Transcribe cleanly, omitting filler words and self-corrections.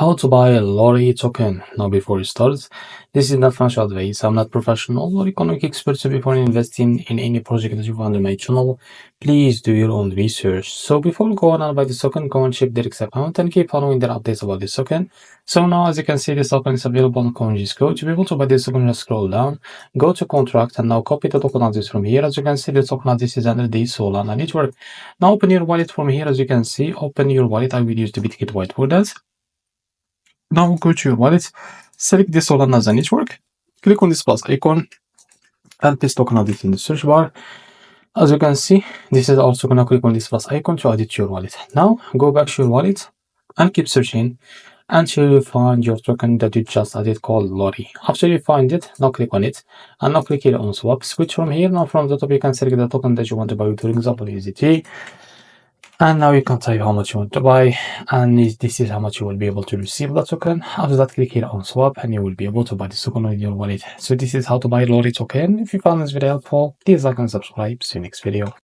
How to buy a lottery token. Now before we start, this is not financial advice. I'm not professional or economic expert, so before investing in any project that you find on my channel, please do your own research. So before we go on and buy this token, go and check Derek's account and keep following their updates about this token. So now as you can see, this token is available on CoinGecko. To be able to buy this token, just scroll down, go to contract, and now copy the token address from here. As you can see, the token address is under the Solana network. Now open your wallet from here. As you can see, open your wallet. I will use the Bitget white for that. Now go to your wallet, select the Solana as a network, click on this plus icon, and paste token address in the search bar. As you can see, this is also gonna click on this plus icon to add it to your wallet. Now go back to your wallet and keep searching until you find your token that you just added called Lottery. After you find it, now click on it and now click here on swap. Switch from here. Now from the top you can select the token that you want to buy. For example, USDT. And now you can type how much you want to buy, and this is how much you will be able to receive the token. After that, click here on swap and you will be able to buy the token with your wallet. So this is how to buy lottery token. If you found this video helpful, please like and subscribe. See you next video.